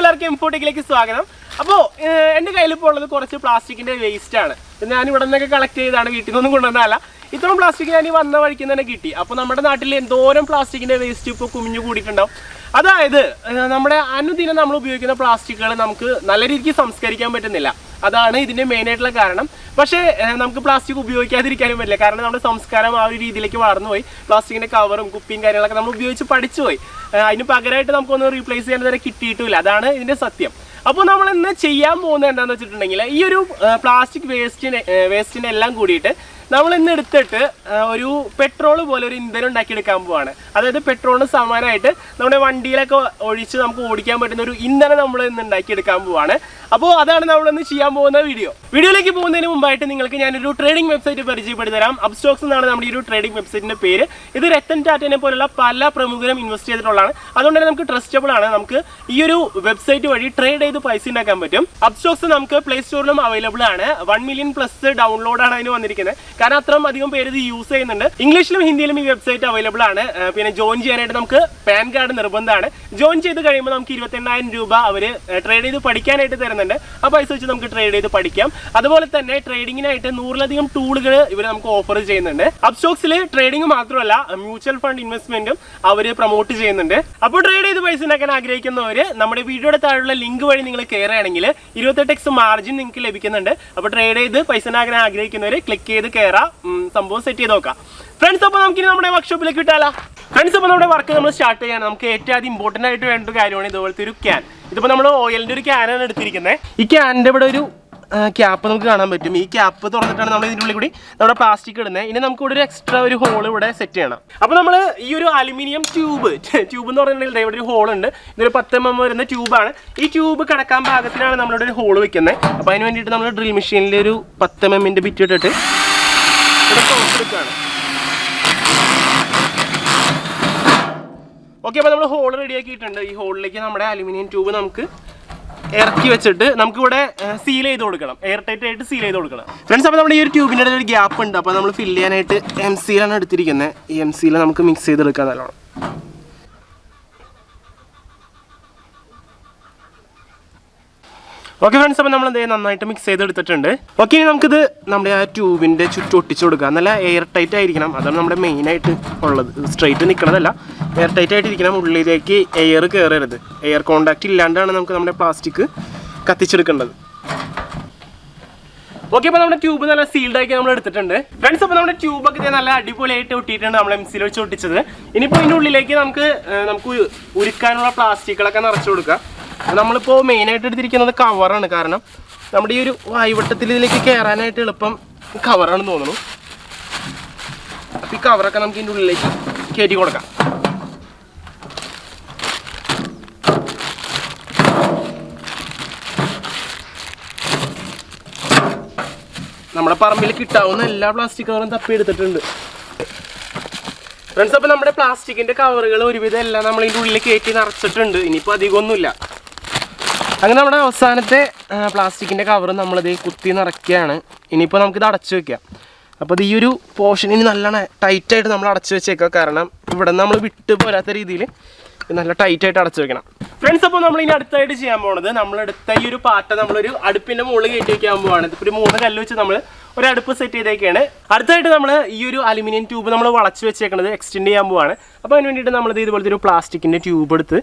എല്ലാവർക്കും ഇമ്പോർട്ടിലേക്ക് സ്വാഗതം. അപ്പോൾ എൻ്റെ കയ്യിലിപ്പോൾ ഉള്ളത് കുറച്ച് പ്ലാസ്റ്റിക്കിൻ്റെ വേസ്റ്റ് ആണ്. ഞാൻ ഇവിടെ നിന്നൊക്കെ കളക്ട് ചെയ്താണ്, വീട്ടിൽ നിന്നൊന്നും കൊണ്ടുവന്നതല്ല. ഇത്രയും പ്ലാസ്റ്റിക് ഞാൻ ഈ വന്ന വഴിക്ക് തന്നെ കിട്ടി. അപ്പോൾ നമ്മുടെ നാട്ടിൽ എന്തോരം പ്ലാസ്റ്റിക്കിൻ്റെ വേസ്റ്റ് ഇപ്പോൾ കുമിഞ്ഞു കൂടിയിട്ടുണ്ടാവും. അതായത് നമ്മുടെ അനുദിനം നമ്മൾ ഉപയോഗിക്കുന്ന പ്ലാസ്റ്റിക്കുകൾ നമുക്ക് നല്ല രീതിക്ക് സംസ്കരിക്കാൻ പറ്റുന്നില്ല. അതാണ് ഇതിൻ്റെ മെയിനായിട്ടുള്ള കാരണം. പക്ഷേ നമുക്ക് പ്ലാസ്റ്റിക് ഉപയോഗിക്കാതിരിക്കാനും പറ്റില്ല. കാരണം നമ്മുടെ സംസ്കാരം ആ ഒരു രീതിയിലേക്ക് വളർന്നുപോയി. പ്ലാസ്റ്റിക്കിൻ്റെ കവറും കുപ്പിയും കാര്യങ്ങളൊക്കെ നമ്മൾ ഉപയോഗിച്ച് പഠിച്ചുപോയി. അതിന് പകരമായിട്ട് നമുക്കൊന്ന് റീപ്ലേസ് ചെയ്യാൻ വരെ കിട്ടിയിട്ടില്ല. അതാണ് ഇതിൻ്റെ സത്യം. അപ്പോൾ നമ്മൾ ഇന്ന് ചെയ്യാൻ പോകുന്നത് എന്താണെന്ന് വെച്ചിട്ടുണ്ടെങ്കിൽ ഈ ഒരു പ്ലാസ്റ്റിക് വേസ്റ്റിനെ എല്ലാം കൂടിയിട്ട് നമ്മൾ ഇന്ന് എടുത്തിട്ട് ഒരു പെട്രോൾ പോലെ ഒരു ഇന്ധനം ഉണ്ടാക്കിയെടുക്കാൻ പോവാണ്. അതായത് പെട്രോളിന് സമാനമായിട്ട് നമ്മുടെ വണ്ടിയിലൊക്കെ ഒഴിച്ച് നമുക്ക് ഓടിക്കാൻ പറ്റുന്ന ഒരു ഇന്ധനം നമ്മൾ ഇന്ന് ഉണ്ടാക്കിയെടുക്കാൻ പോവാണ്. അപ്പോൾ അതാണ് നമ്മളിന്ന് ചെയ്യാൻ പോകുന്ന വീഡിയോയിലേക്ക് പോകുന്നതിന് മുമ്പായിട്ട് നിങ്ങൾക്ക് ഞാനൊരു ട്രേഡിംഗ് വെബ്സൈറ്റ് പരിചയപ്പെടുത്തി തരാം. അപ്സ്റ്റോക്സ് എന്നാണ് നമ്മുടെ ഈ ഒരു ട്രേഡിംഗ് വെബ്സൈറ്റിൻ്റെ പേര്. ഇത് രത്തൻ ടാറ്റനെ പോലുള്ള പല പ്രമുഖരും ഇൻവെസ്റ്റ് ചെയ്തിട്ടുള്ളതാണ്. അതുകൊണ്ട് തന്നെ നമുക്ക് ട്രസ്റ്റബിൾ ആണ്. നമുക്ക് ഈ ഒരു വെബ്സൈറ്റ് വഴി ട്രേഡ് ചെയ്ത് പൈസ ഉണ്ടാക്കാൻ പറ്റും. അപ്സ്റ്റോക്സ് നമുക്ക് പ്ലേ സ്റ്റോറിലും അവൈലബിൾ ആണ്. 1 മില്യൺ പ്ലസ് ഡൗൺലോഡാണ് അതിന് വന്നിരിക്കുന്നത്. കാരണം അത്രയും അധികം പേര് ഇത് യൂസ് ചെയ്യുന്നുണ്ട്. ഇംഗ്ലീഷിലും ഹിന്ദിയിലും ഈ വെബ്സൈറ്റ് അവൈലബിൾ ആണ്. പിന്നെ ജോയിൻ ചെയ്യാനായിട്ട് നമുക്ക് പാൻ കാർഡ് നിർബന്ധമാണ്. ജോയിൻ ചെയ്ത് കഴിയുമ്പോൾ നമുക്ക് 28,000 രൂപ അവർ ട്രേഡ് ചെയ്ത് പഠിക്കാനായിട്ട് തരുന്നുണ്ട്. ആ പൈസ വെച്ച് നമുക്ക് ട്രേഡ് ചെയ്ത് പഠിക്കാം. അതുപോലെ തന്നെ ട്രേഡിങ്ങിനായിട്ട് 100ലധികം ടൂളുകൾ ഇവർ നമുക്ക് ഓഫർ ചെയ്യുന്നുണ്ട്. അപ്സ്റ്റോക്സിൽ ട്രേഡിംഗ് മാത്രമല്ല മ്യൂച്വൽ ഫണ്ട് ഇൻവെസ്റ്റ്മെന്റും അവർ പ്രൊമോട്ട് ചെയ്യുന്നുണ്ട്. അപ്പോൾ ട്രേഡ് ചെയ്ത് പൈസ ഉണ്ടാക്കാൻ ആഗ്രഹിക്കുന്നവർ നമ്മുടെ വീഡിയോയുടെ താഴെയുള്ള ലിങ്ക് വഴി നിങ്ങൾ കയറുകയാണെങ്കിൽ 28x മാർജിൻ നിങ്ങൾക്ക് ലഭിക്കുന്നുണ്ട്. അപ്പോൾ ട്രേഡ് ചെയ്ത് പൈസ ഉണ്ടാക്കാൻ ആഗ്രഹിക്കുന്നവർ ക്ലിക്ക് ചെയ്ത് സംഭവം സെറ്റ് ചെയ്ത് നോക്കാം. ഫ്രണ്ട്സ്, അപ്പോൾ നമുക്കിനി നമ്മുടെ വർക്ക്ഷോപ്പിലേക്ക് വിട്ടാലോ? ഫ്രണ്ട്സ്, അപ്പോൾ നമ്മുടെ വർക്ക് നമ്മൾ സ്റ്റാർട്ട് ചെയ്യാണ്. നമുക്ക് ഏറ്റവും ആദ്യം ഇമ്പോർട്ടൻ്റ് ആയിട്ട് വേണ്ട ഒരു കാര്യമാണ് ഇതുപോലത്തെ ഒരു ക്യാൻ. ഇതിപ്പോൾ നമ്മൾ ഓയിലിൻ്റെ ഒരു ക്യാനാണ് എടുത്തിരിക്കുന്നത്. ഈ ക്യാനിൻ്റെ ഇവിടെ ഒരു ക്യാപ്പ് നമുക്ക് കാണാൻ പറ്റും. ഈ ക്യാപ്പ് തുറന്നിട്ടാണ് നമ്മൾ ഇതിൻ്റെ ഉള്ളിൽ കൂടി നമ്മുടെ പ്ലാസ്റ്റിക് ഇടുന്നത്. ഇനി നമുക്ക് ഇവിടെ ഒരു എക്സ്ട്രാ ഒരു ഹോൾ ഇവിടെ സെറ്റ് ചെയ്യണം. അപ്പോൾ നമ്മൾ ഈ ഒരു അലുമിനിയം ട്യൂബ് എന്ന് പറഞ്ഞിട്ടുണ്ടെങ്കിൽ ഇവിടെ ഒരു ഹോൾ ഉണ്ട്. ഇതൊരു 10 mm വരുന്ന ട്യൂബാണ്. ഈ ട്യൂബ് കടക്കാൻ പാകത്തിനാണ് നമ്മളിവിടെ ഒരു ഹോൾ വെക്കുന്നത്. അപ്പോൾ അതിന് വേണ്ടിയിട്ട് നമ്മൾ ഡ്രിൽ മെഷീനിൽ ഒരു 10 mm ബിറ്റ് ഇട്ടിട്ട് ഇവിടെ എടുക്കുകയാണ്. ഓക്കെ, അപ്പോൾ നമ്മൾ ഹോൾ റെഡിയാക്കിയിട്ടുണ്ട്. ഈ ഹോളിലേക്ക് നമ്മുടെ അലുമിനിയം ട്യൂബ് നമുക്ക് ഇറക്കി വെച്ചിട്ട് നമുക്കിവിടെ സീൽ ചെയ്ത് കൊടുക്കണം. എയർ ടൈറ്റ് ആയിട്ട് സീൽ ചെയ്ത് കൊടുക്കണം. ഫ്രണ്ട്സ്, അപ്പോൾ നമ്മുടെ ഈ ഒരു ട്യൂബിൻ്റെ ഇടയിൽ ഒരു ഗ്യാപ്പ് ഉണ്ട്. അപ്പോൾ നമ്മൾ ഫില്ല് ചെയ്യാനായിട്ട് MC യിലാണ് എടുത്തിരിക്കുന്നത്. ഈ MC യിൽ നമുക്ക് മിക്സ് ചെയ്തെടുക്കാൻ നല്ലോണം. ഓക്കെ ഫ്രണ്ട്സ്, അപ്പോൾ നമ്മൾ നന്നായിട്ട് മിക്സ് ചെയ്തെടുത്തിട്ടുണ്ട്. ഓക്കെ, ഇനി നമുക്കിത് നമ്മുടെ ആ ട്യൂബിൻ്റെ ചുറ്റും ഒട്ടിച്ച് കൊടുക്കാം. നല്ല എയർ ടൈറ്റ് ആയിരിക്കണം. അതാണ് നമ്മുടെ മെയിനായിട്ട് ഉള്ളത്. സ്ട്രൈറ്റ് നിൽക്കണതല്ല, എയർ ടൈറ്റ് ആയിട്ടിരിക്കണം. ഉള്ളിലേക്ക് എയർ കയറരുത്. എയർ കോണ്ടാക്റ്റ് ഇല്ലാണ്ടാണ് നമുക്ക് നമ്മുടെ പ്ലാസ്റ്റിക് കത്തിച്ചെടുക്കേണ്ടത്. ഓക്കെ, അപ്പോൾ നമ്മുടെ ട്യൂബ് നല്ല സീൽഡ് ആക്കി നമ്മൾ എടുത്തിട്ടുണ്ട്. ഫ്രണ്ട്സ്, അപ്പോൾ നമ്മുടെ ട്യൂബൊക്കെ നല്ല അടിപൊളിയായിട്ട് ഒട്ടിയിട്ടുണ്ട്. നമ്മൾ MC യിൽ വെച്ച് ഒട്ടിച്ചത്. ഇനിയിപ്പോൾ ഇതിൻ്റെ ഉള്ളിലേക്ക് നമുക്ക് ഉരുക്കാനുള്ള പ്ലാസ്റ്റിക്കുകളൊക്കെ നിറച്ച് കൊടുക്കാം. നമ്മളിപ്പോൾ മെയിനായിട്ട് എടുത്തിരിക്കുന്നത് കവറാണ്. കാരണം നമ്മുടെ ഈ ഒരു വായുവട്ടത്തിൽ ഇതിലേക്ക് കയറാനായിട്ട് എളുപ്പം കവറാണെന്ന് തോന്നുന്നു. അപ്പോൾ ഈ കവറൊക്കെ നമുക്ക് ഇതിൻ്റെ ഉള്ളിലേക്ക് കയറ്റി കൊടുക്കാം. നമ്മുടെ പറമ്പിൽ കിട്ടാവുന്ന എല്ലാ പ്ലാസ്റ്റിക് കവറും തപ്പി എടുത്തിട്ടുണ്ട്. ഫ്രണ്ട്സ്, അപ്പോൾ നമ്മുടെ പ്ലാസ്റ്റിക്കിൻ്റെ കവറുകൾ ഒരുവിധം എല്ലാം നമ്മൾ ഇതിൻ്റെ ഉള്ളിൽ കയറ്റി നിറച്ചിട്ടുണ്ട്. ഇനിയിപ്പോൾ അധികമൊന്നുമില്ല. അങ്ങനെ നമ്മുടെ അവസാനത്തെ പ്ലാസ്റ്റിക്കിൻ്റെ കവർ നമ്മളിത് കുത്തി നിറയ്ക്കുകയാണ്. ഇനിയിപ്പോൾ നമുക്കിത് അടച്ചു വെക്കാം. അപ്പോൾ ഈ ഒരു പോർഷൻ ഇനി നല്ലോണം ടൈറ്റായിട്ട് നമ്മൾ അടച്ചു വെച്ചേക്കാം. കാരണം ഇവിടെ നമ്മൾ വിട്ട് പോരാത്ത രീതിയിൽ നല്ല ടൈറ്റായിട്ട് അടച്ചു വെക്കണം. ഫ്രണ്ട്സ്, അപ്പോൾ നമ്മൾ ഇനി അടുത്തായിട്ട് ചെയ്യാൻ പോകുന്നത് നമ്മളെടുത്ത ഈ ഒരു പാട്ട നമ്മളൊരു അടുപ്പിൻ്റെ മുകളിൽ കയറ്റി വയ്ക്കാൻ പോവാണ്. ഇപ്പോൾ ഒരു 3 കല്ല് വെച്ച് നമ്മൾ ഒരു അടുപ്പ് സെറ്റ് ചെയ്തേക്കാണ്. അടുത്തായിട്ട് നമ്മൾ ഈ ഒരു അലുമിനിയം ട്യൂബ് നമ്മൾ വളച്ച് വെച്ചേക്കുന്നത് എക്സ്റ്റെൻഡ് ചെയ്യാൻ പോവാണ്. അപ്പോൾ അതിന് വേണ്ടിയിട്ട് നമ്മൾ ഇതുപോലത്തെ ഒരു പ്ലാസ്റ്റിക്കിൻ്റെ ട്യൂബ് എടുത്ത്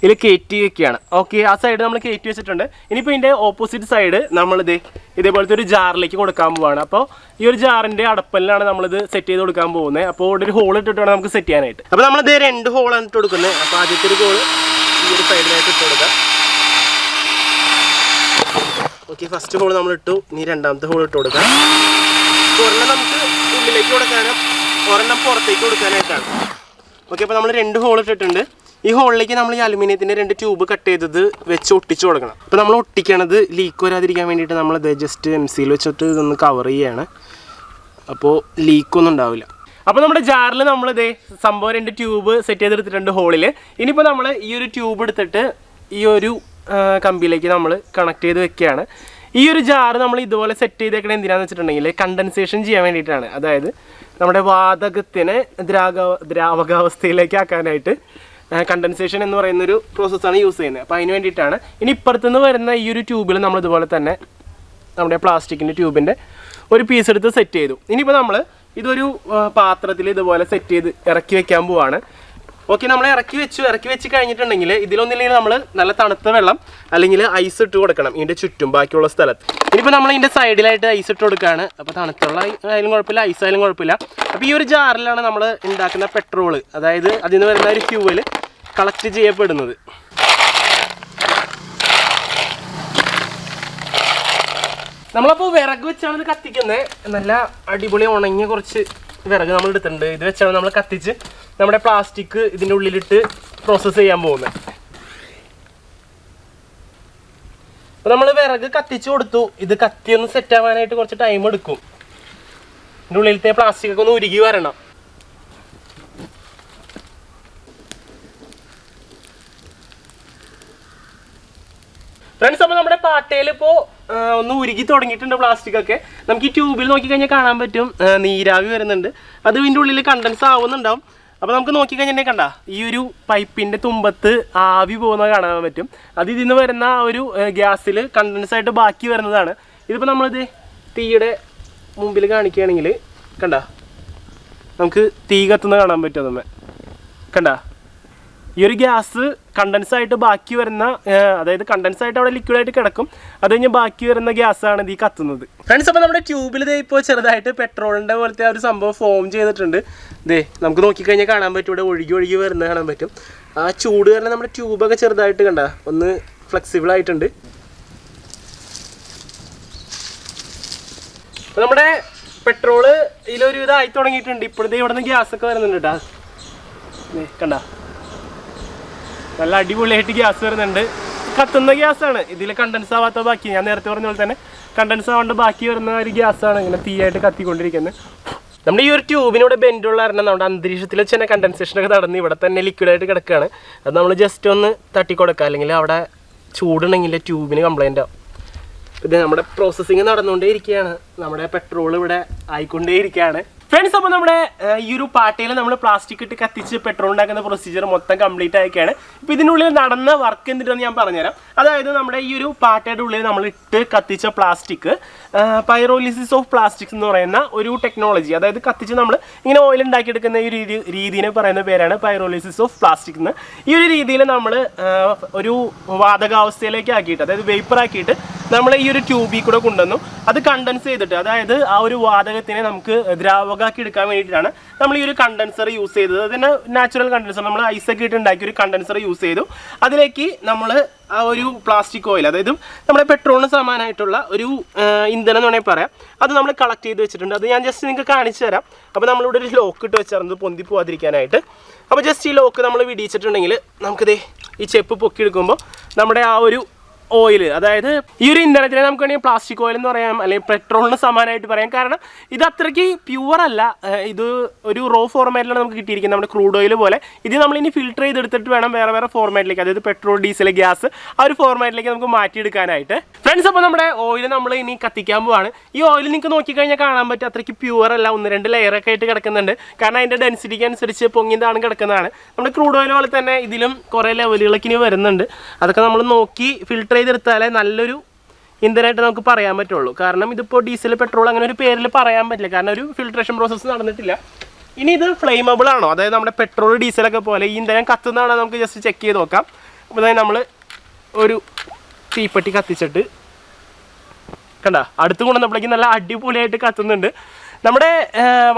ഇതിൽ കയറ്റി വെക്കുകയാണ്. ഓക്കെ, ആ സൈഡ് നമ്മൾ കയറ്റി വെച്ചിട്ടുണ്ട്. ഇനിയിപ്പോൾ ഇതിൻ്റെ ഓപ്പോസിറ്റ് സൈഡ് നമ്മളിത് ഇതേപോലത്തെ ഒരു ജാറിലേക്ക് കൊടുക്കാൻ പോവാണ്. അപ്പോൾ ഈ ഒരു ജാറിൻ്റെ അടപ്പലിലാണ് നമ്മളിത് സെറ്റ് ചെയ്ത് കൊടുക്കാൻ പോകുന്നത്. അപ്പോൾ ഇവിടെ ഒരു ഹോൾ ഇട്ടിട്ട് വേണം നമുക്ക് സെറ്റ് ചെയ്യാനായിട്ട്. അപ്പോൾ നമ്മളിത് 2 ഹോളാണ് ഇട്ട് കൊടുക്കുന്നത്. അപ്പോൾ ആദ്യത്തെ ഒരു ഹോൾ ഈ ഒരു സൈഡിലായിട്ട് ഇട്ട് കൊടുക്കാം. ഓക്കെ, ഫസ്റ്റ് ഹോൾ നമ്മൾ ഇട്ടു. ഇനി രണ്ടാമത്തെ ഹോൾ ഇട്ട് കൊടുക്കാം. ഒരെണ്ണം നമുക്ക് ഉള്ളിലേക്ക് കൊടുക്കാനും ഒരെണ്ണം പുറത്തേക്ക് കൊടുക്കാനായിട്ടാണ്. ഓക്കെ, അപ്പോൾ നമ്മൾ 2 ഹോൾ ഇട്ടിട്ടുണ്ട്. ഈ ഹോളിലേക്ക് നമ്മൾ ഈ അലുമിനിയത്തിൻ്റെ 2 ട്യൂബ് കട്ട് ചെയ്തത് വെച്ച് ഒട്ടിച്ച് കൊടുക്കണം. അപ്പോൾ നമ്മൾ ഒട്ടിക്കണത് ലീക്ക് വരാതിരിക്കാൻ വേണ്ടിയിട്ട് നമ്മളിത് ജസ്റ്റ് MC യിൽ വെച്ചിട്ട് ഇതൊന്ന് കവർ ചെയ്യുകയാണ്. അപ്പോൾ ലീക്കൊന്നും ഉണ്ടാവില്ല. അപ്പോൾ നമ്മുടെ ജാറിൽ നമ്മളിത് സംഭവം 2 ട്യൂബ് സെറ്റ് ചെയ്തെടുത്തിട്ടുണ്ട് ഹോളിൽ. ഇനിയിപ്പോൾ നമ്മൾ ഈ ഒരു ട്യൂബ് എടുത്തിട്ട് ഈ ഒരു കമ്പിയിലേക്ക് നമ്മൾ കണക്ട് ചെയ്ത് വെക്കുകയാണ്. ഈ ഒരു ജാറ് നമ്മൾ ഇതുപോലെ സെറ്റ് ചെയ്തേക്കണത് എന്തിനാണെന്ന് വെച്ചിട്ടുണ്ടെങ്കിൽ കണ്ടൻസേഷൻ ചെയ്യാൻ വേണ്ടിയിട്ടാണ്. അതായത് നമ്മുടെ വാതകത്തിനെ ദ്രാവകാവസ്ഥയിലേക്ക് ആക്കാനായിട്ട് കണ്ടൻസേഷൻ എന്ന് പറയുന്നൊരു പ്രോസസ്സാണ് യൂസ് ചെയ്യുന്നത്. അപ്പോൾ അതിന് വേണ്ടിയിട്ടാണ്. ഇനി ഇപ്പുറത്തുനിന്ന് വരുന്ന ഈ ഒരു ട്യൂബിൽ നമ്മൾ ഇതുപോലെ തന്നെ നമ്മുടെ പ്ലാസ്റ്റിക്കിൻ്റെ ട്യൂബിൻ്റെ ഒരു പീസ് എടുത്ത് സെറ്റ് ചെയ്തു. ഇനിയിപ്പോൾ നമ്മൾ ഇതൊരു പാത്രത്തിൽ ഇതുപോലെ സെറ്റ് ചെയ്ത് ഇറക്കി വെക്കാൻ പോവാണ്. ഓക്കെ, നമ്മൾ ഇറക്കി വെച്ച് കഴിഞ്ഞിട്ടുണ്ടെങ്കിൽ ഇതിലൊന്നില്ലെങ്കിൽ നമ്മൾ നല്ല തണുത്ത വെള്ളം അല്ലെങ്കിൽ ഐസ് ഇട്ട് കൊടുക്കണം ഇതിൻ്റെ ചുറ്റും ബാക്കിയുള്ള സ്ഥലത്ത്. ഇനിയിപ്പോൾ നമ്മൾ ഇതിൻ്റെ സൈഡിലായിട്ട് ഐസ് ഇട്ട് കൊടുക്കുകയാണ്. അപ്പോൾ തണുത്തുള്ള ആയാലും കുഴപ്പമില്ല, ഐസ് ആയാലും കുഴപ്പമില്ല. അപ്പോൾ ഈ ഒരു ജാറിലാണ് നമ്മൾ ഉണ്ടാക്കുന്ന പെട്രോൾ, അതായത് അതിൽ നിന്ന് വരുന്ന ഒരു ഫ്യൂവൽ കളക്ട് ചെയ്യപ്പെടുന്നത്. നമ്മളപ്പോൾ വിറക് വെച്ചാണ് ഇത് കത്തിക്കുന്നത്. നല്ല അടിപൊളി ഉണങ്ങിയ കുറച്ച് വിറക് നമ്മൾ എടുത്തിട്ടുണ്ട്. ഇത് വെച്ചാണ് നമ്മൾ കത്തിച്ച് നമ്മുടെ പ്ലാസ്റ്റിക് ഇതിൻ്റെ ഉള്ളിലിട്ട് പ്രോസസ്സ് ചെയ്യാൻ പോകുന്നത്. അപ്പോൾ നമ്മൾ വിറക് കത്തിച്ച് കൊടുത്തു. ഇത് കത്തിയൊന്ന് സെറ്റ് ആവാനായിട്ട് കുറച്ച് ടൈം എടുക്കും. ഇതിൻ്റെ ഉള്ളിലത്തെ പ്ലാസ്റ്റിക് ഒക്കെ ഒന്ന് ഉരുകി വരണം. ഫ്രണ്ട്സ്, അപ്പോൾ നമ്മുടെ പാട്ടയിൽ ഇപ്പോൾ ഒന്ന് ഉരുകി തുടങ്ങിയിട്ടുണ്ട് പ്ലാസ്റ്റിക് ഒക്കെ. നമുക്ക് ഈ ട്യൂബിൽ നോക്കിക്കഴിഞ്ഞാൽ കാണാൻ പറ്റും നീരാവി വരുന്നുണ്ട്. അത് ഇതിൻ്റെ ഉള്ളിൽ കണ്ടൻസ് ആവുന്നുണ്ടാവും. അപ്പോൾ നമുക്ക് നോക്കിക്കഴിഞ്ഞിട്ടുണ്ടെങ്കിൽ കണ്ട ഈ ഒരു പൈപ്പിൻ്റെ തുമ്പത്ത് ആവി പോകുന്നത് കാണാൻ പറ്റും. അത് ഇതിൽ നിന്ന് വരുന്ന ഒരു ഗ്യാസിൽ കണ്ടൻസ് ആയിട്ട് ബാക്കി വരുന്നതാണ്. ഇതിപ്പോൾ നമ്മളിത് തീയുടെ മുമ്പിൽ കാണിക്കുകയാണെങ്കിൽ കണ്ട നമുക്ക് തീ കത്തുന്നത് കാണാൻ പറ്റും. നമ്മെ കണ്ട ഈ ഒരു ഗ്യാസ് കണ്ടൻസ് ആയിട്ട് ബാക്കി വരുന്ന, അതായത് കണ്ടൻസ് ആയിട്ട് അവിടെ ലിക്വിഡായിട്ട് കിടക്കും. അത് കഴിഞ്ഞ് ബാക്കി വരുന്ന ഗ്യാസാണ് ഇത് ഈ കത്തുന്നത്. ഫ്രണ്ട്സ്, അപ്പോൾ നമ്മുടെ ട്യൂബിൽ ഇതേ ഇപ്പോൾ ചെറുതായിട്ട് പെട്രോളിൻ്റെ പോലത്തെ ആ ഒരു സംഭവം ഫോം ചെയ്തിട്ടുണ്ട്. ഇതേ നമുക്ക് നോക്കിക്കഴിഞ്ഞാൽ കാണാൻ പറ്റും, ഇവിടെ ഒഴുകി വരുന്നത് കാണാൻ പറ്റും. ആ ചൂട് കാരണം നമ്മുടെ ട്യൂബൊക്കെ ചെറുതായിട്ട് കണ്ട ഒന്ന് ഫ്ലെക്സിബിൾ ആയിട്ടുണ്ട്. അപ്പോൾ നമ്മുടെ പെട്രോള് ഇതിലൊരു ഇതായി തുടങ്ങിയിട്ടുണ്ട്. ഇപ്പോഴത്തെ ഇവിടെ നിന്ന് ഗ്യാസൊക്കെ വരുന്നുണ്ട് കേട്ടോ. കണ്ട നല്ല അടിപൊളിയായിട്ട് ഗ്യാസ് വരുന്നുണ്ട്. കത്തുന്ന ഗ്യാസാണ്, ഇതിൽ കണ്ടൻസ് ആവാത്ത ബാക്കി. ഞാൻ നേരത്തെ പറഞ്ഞ പോലെ തന്നെ കണ്ടൻസ് ആവാണ്ട് ബാക്കി വരുന്ന ഒരു ഗ്യാസാണ് ഇങ്ങനെ തീയായിട്ട് കത്തിക്കൊണ്ടിരിക്കുന്നത്. നമ്മുടെ ഈ ഒരു ട്യൂബിനൂടെ ബെൻഡുള്ള കാരണം നമ്മുടെ അന്തരീക്ഷത്തിൽ വെച്ച് തന്നെ കണ്ടൻസേഷനൊക്കെ നടന്ന് ഇവിടെ തന്നെ ലിക്വിഡായിട്ട് കിടക്കുകയാണ്. അത് നമ്മൾ ജസ്റ്റ് ഒന്ന് തട്ടിക്കൊടുക്കുക, അല്ലെങ്കിൽ അവിടെ ചൂടുണ്ടെങ്കിൽ ട്യൂബിന് കംപ്ലൈൻ്റ് ആവും. ഇത് നമ്മുടെ പ്രോസസ്സിങ് നടന്നുകൊണ്ടേ ഇരിക്കുകയാണ്. നമ്മുടെ പെട്രോൾ ഇവിടെ ആയിക്കൊണ്ടേ ഇരിക്കുകയാണ്. ഫ്രണ്ട്സ്, അപ്പോൾ നമ്മുടെ ഈ ഒരു പാട്ടയിൽ നമ്മൾ പ്ലാസ്റ്റിക് ഇട്ട് കത്തിച്ച് പെട്രോൾ ഉണ്ടാക്കുന്ന പ്രൊസീജിയർ മൊത്തം കംപ്ലീറ്റ് ആയിക്കാണ്. ഇപ്പോൾ ഇതിനുള്ളിൽ നടന്ന വർക്ക് എന്തിട്ടാന്ന് ഞാൻ പറഞ്ഞുതരാം. അതായത് നമ്മുടെ ഈ ഒരു പാട്ടയുടെ ഉള്ളിൽ നമ്മൾ ഇട്ട് കത്തിച്ച പ്ലാസ്റ്റിക് പൈറോലിസിസ് ഓഫ് പ്ലാസ്റ്റിക്സ് എന്ന് പറയുന്ന ഒരു ടെക്നോളജി, അതായത് കത്തിച്ച് നമ്മൾ ഇങ്ങനെ ഓയിൽ ഉണ്ടാക്കിയെടുക്കുന്ന ഈ രീതിനെ പറയുന്ന പേരാണ് പൈറോലിസിസ് ഓഫ് പ്ലാസ്റ്റിക് എന്ന്. ഈ ഒരു രീതിയിൽ നമ്മൾ ഒരു വാതകാവസ്ഥയിലേക്ക് ആക്കിയിട്ട്, അതായത് വേപ്പർ ആക്കിയിട്ട് നമ്മൾ ഈ ഒരു ട്യൂബിൽ കൂടെ കൊണ്ടുവന്നു. അത് കണ്ടൻസ് ചെയ്തിട്ട്, അതായത് ആ ഒരു വാതകത്തിനെ നമുക്ക് ദ്രാവകമാക്കി എടുക്കാൻ വേണ്ടിയിട്ടാണ് നമ്മൾ ഈ ഒരു കണ്ടൻസർ യൂസ് ചെയ്തത്. അതിന് നാച്ചുറൽ കണ്ടൻസർ, നമ്മൾ ഐസൊക്കെ ഇട്ട് ഉണ്ടാക്കിയ ഒരു കണ്ടൻസർ യൂസ് ചെയ്തു. അതിലേക്ക് നമ്മൾ ആ ഒരു പ്ലാസ്റ്റിക് ഓയിൽ, അതായത് നമ്മുടെ പെട്രോളിന് സമാനമായിട്ടുള്ള ഒരു ഇന്ധനം എന്ന് വേണമെങ്കിൽ പറയാം, അത് നമ്മൾ കളക്ട് ചെയ്ത് വെച്ചിട്ടുണ്ട്. അത് ഞാൻ ജസ്റ്റ് നിങ്ങൾക്ക് കാണിച്ചു തരാം. അപ്പോൾ നമ്മളിവിടെ ഒരു ലോക്ക് ഇട്ട് വെച്ചിരുന്നത് പൊന്തി പോകാതിരിക്കാനായിട്ട്. അപ്പോൾ ജസ്റ്റ് ഈ ലോക്ക് നമ്മൾ വിടിയിച്ചിട്ടുണ്ടെങ്കിൽ നമുക്കിത് ഈ ചെപ്പ് പൊക്കിയെടുക്കുമ്പോൾ നമ്മുടെ ആ ഒരു ഓയിൽ, അതായത് ഈ ഒരു ഇന്ധനത്തിനെ നമുക്ക് വേണമെങ്കിൽ പ്ലാസ്റ്റിക് ഓയിൽ എന്ന് പറയാം, അല്ലെങ്കിൽ പെട്രോളിന് സമാനമായിട്ട് പറയാം. കാരണം ഇത് അത്രയ്ക്ക് പ്യുവർ അല്ല. ഇത് ഒരു റോ ഫോർമാറ്റിലാണ് നമുക്ക് കിട്ടിയിരിക്കുന്നത്, നമ്മുടെ ക്രൂഡ് ഓയിൽ പോലെ. ഇത് നമ്മളിനി ഫിൽറ്റർ ചെയ്തെടുത്തിട്ട് വേണം വേറെ ഫോർമാറ്റിലേക്ക്, അതായത് പെട്രോൾ, ഡീസൽ, ഗ്യാസ്, ആ ഒരു ഫോർമാറ്റിലേക്ക് നമുക്ക് മാറ്റിയെടുക്കാനായിട്ട്. ഫ്രണ്ട്സ്, അപ്പോൾ നമ്മുടെ ഓയിൽ നമ്മൾ ഇനി കത്തിക്കാൻ പോവാണ്. ഈ ഓയിൽ നിങ്ങൾക്ക് നോക്കിക്കഴിഞ്ഞാൽ കാണാൻ പറ്റും അത്രയ്ക്ക് പ്യുവർ അല്ല, 1-2 ലെയറൊക്കെ ആയിട്ട് കിടക്കുന്നുണ്ട്. കാരണം അതിൻ്റെ ഡെൻസിറ്റിക്ക് അനുസരിച്ച് പൊങ്ങിയതാണ് കിടക്കുന്നതാണ്. നമ്മുടെ ക്രൂഡ് ഓയിൽ പോലെ തന്നെ ഇതിലും കുറേ ലെവലുകളൊക്കെ ഇനി വരുന്നുണ്ട്. അതൊക്കെ നമ്മൾ നോക്കി ഫിൽറ്റർ ചെയ്തെടുത്താലേ നല്ലൊരു ഇന്ധനമായിട്ട് നമുക്ക് പറയാൻ പറ്റുള്ളൂ. കാരണം ഇതിപ്പോൾ ഡീസൽ, പെട്രോൾ അങ്ങനെ ഒരു പേരിൽ പറയാൻ പറ്റില്ല, കാരണം ഒരു ഫിൽട്രേഷൻ പ്രോസസ്സ് നടന്നിട്ടില്ല. ഇനി ഇത് ഫ്ലെയിമബിൾ ആണോ, അതായത് നമ്മുടെ പെട്രോൾ, ഡീസലൊക്കെ പോലെ ഈ ഇന്ധനം കത്തുന്നതാണോ നമുക്ക് ജസ്റ്റ് ചെക്ക് ചെയ്ത് നോക്കാം. അപ്പോൾ അതായത് നമ്മൾ ഒരു തീപ്പെട്ടി കത്തിച്ചിട്ട് കണ്ട അടുത്ത് കൊണ്ടുവന്നപ്പോഴേക്കും നല്ല അടിപൊളിയായിട്ട് കത്തുന്നുണ്ട്. നമ്മുടെ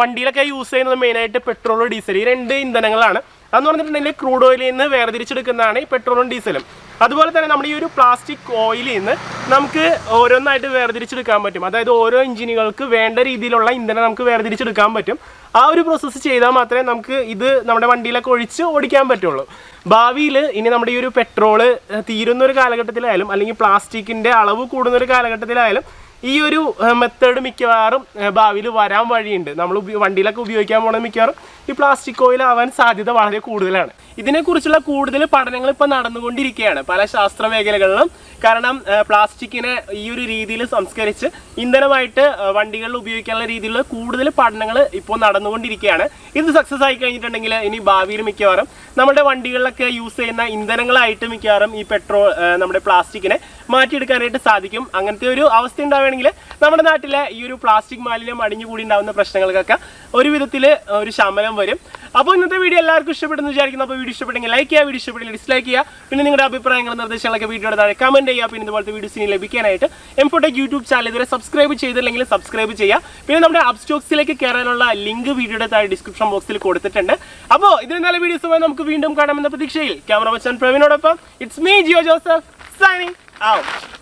വണ്ടിയിലൊക്കെ യൂസ് ചെയ്യുന്നത് മെയിനായിട്ട് പെട്രോൾ, ഡീസൽ, ഈ 2 ഇന്ധനങ്ങളാണ്. അതെന്ന് പറഞ്ഞിട്ടുണ്ടെങ്കിൽ ക്രൂഡ് ഓയിലിൽ നിന്ന് വേർതിരിച്ചെടുക്കുന്നതാണ് ഈ പെട്രോളും ഡീസലും. അതുപോലെ തന്നെ നമ്മുടെ ഈ ഒരു പ്ലാസ്റ്റിക് ഓയിലിൽ നിന്ന് നമുക്ക് ഓരോന്നായിട്ട് വേർതിരിച്ചെടുക്കാൻ പറ്റും. അതായത് ഓരോ എഞ്ചിനുകൾക്ക് വേണ്ട രീതിയിലുള്ള ഇന്ധനം നമുക്ക് വേർതിരിച്ചെടുക്കാൻ പറ്റും. ആ ഒരു പ്രോസസ്സ് ചെയ്താൽ മാത്രമേ നമുക്ക് ഇത് നമ്മുടെ വണ്ടിയിലൊക്കെ ഒഴിച്ച് ഓടിക്കാൻ പറ്റുള്ളൂ. ഭാവിയിൽ ഇനി നമ്മുടെ ഈ ഒരു പെട്രോള് തീരുന്നൊരു കാലഘട്ടത്തിലായാലും, അല്ലെങ്കിൽ പ്ലാസ്റ്റിക്കിൻ്റെ അളവ് കൂടുന്നൊരു കാലഘട്ടത്തിലായാലും ഈ ഒരു മെത്തേഡ് മിക്കവാറും ഭാവിയിൽ വരാൻ വഴിയുണ്ട്. നമ്മൾ വണ്ടിയിലൊക്കെ ഉപയോഗിക്കാൻ പോകുന്നത് മിക്കവാറും ഈ പ്ലാസ്റ്റിക് ഓയിൽ ആവാൻ സാധ്യത വളരെ കൂടുതലാണ്. ഇതിനെക്കുറിച്ചുള്ള കൂടുതൽ പഠനങ്ങൾ ഇപ്പോൾ നടന്നുകൊണ്ടിരിക്കുകയാണ് പല ശാസ്ത്ര മേഖലകളിലും. കാരണം പ്ലാസ്റ്റിക്കിനെ ഈ ഒരു രീതിയിൽ സംസ്കരിച്ച് ഇന്ധനമായിട്ട് വണ്ടികളിൽ ഉപയോഗിക്കാനുള്ള രീതിയിലുള്ള കൂടുതൽ പഠനങ്ങൾ ഇപ്പോൾ നടന്നുകൊണ്ടിരിക്കുകയാണ്. ഇത് സക്സസ് ആയി കഴിഞ്ഞിട്ടുണ്ടെങ്കിൽ ഇനി ഭാവിയിൽ മിക്കവാറും നമ്മുടെ വണ്ടികളിലൊക്കെ യൂസ് ചെയ്യുന്ന ഇന്ധനങ്ങളായിട്ട് മിക്കവാറും ഈ പെട്രോൾ നമ്മുടെ പ്ലാസ്റ്റിക്കിനെ മാറ്റിയെടുക്കാനായിട്ട് സാധിക്കും. അങ്ങനത്തെ ഒരു അവസ്ഥ ഉണ്ടാവുകയാണെങ്കിൽ നമ്മുടെ നാട്ടിലെ ഈ ഒരു പ്ലാസ്റ്റിക് മാലിന്യം അടിഞ്ഞുകൂടി ഉണ്ടാകുന്ന പ്രശ്നങ്ങൾക്കൊക്കെ ഒരു വിധത്തിൽ ഒരു ശമനം വരും. അപ്പോൾ ഇന്നത്തെ വീഡിയോ എല്ലാവർക്കും ഇഷ്ടപ്പെടുന്നു വിചാരിക്കുന്നു. അപ്പോൾ വീഡിയോ ഇഷ്ടപ്പെട്ടെങ്കിൽ ലൈക്ക് ചെയ്യുക, വീഡിയോ ഇഷ്ടപ്പെട്ടില്ല ഡിസ്ലൈക്ക് ചെയ്യുക. പിന്നെ നിങ്ങളുടെ അഭിപ്രായങ്ങളും നിർദ്ദേശങ്ങളൊക്കെ വീഡിയോയുടെ താഴെ കമന്റ് ചെയ്യുക. പിന്നെ ഇതുപോലത്തെ വീഡിയോസിന് ലഭിക്കാനായിട്ട് എംഫോടെക് യൂട്യൂബ് ചാനൽ ഇതുവരെ സബ്സ്ക്രൈബ് ചെയ്തില്ലെങ്കിൽ സബ്സ്ക്രൈബ് ചെയ്യുക. പിന്നെ നമ്മുടെ അപ്സ്റ്റോക്സിലേക്ക് കയറാനുള്ള ലിങ്ക് വീഡിയോയുടെ താഴെ ഡിസ്ക്രിപ്ഷൻ ബോക്സിൽ കൊടുത്തിട്ടുണ്ട്. അപ്പോൾ ഇതിന് നല്ല വീഡിയോസുമായി നമുക്ക് വീണ്ടും കാണാമെന്ന പ്രതീക്ഷയിൽ ക്യാമറ പേഴ്സൺ പ്രവീണോടൊപ്പം it's me Jio Joseph signing out.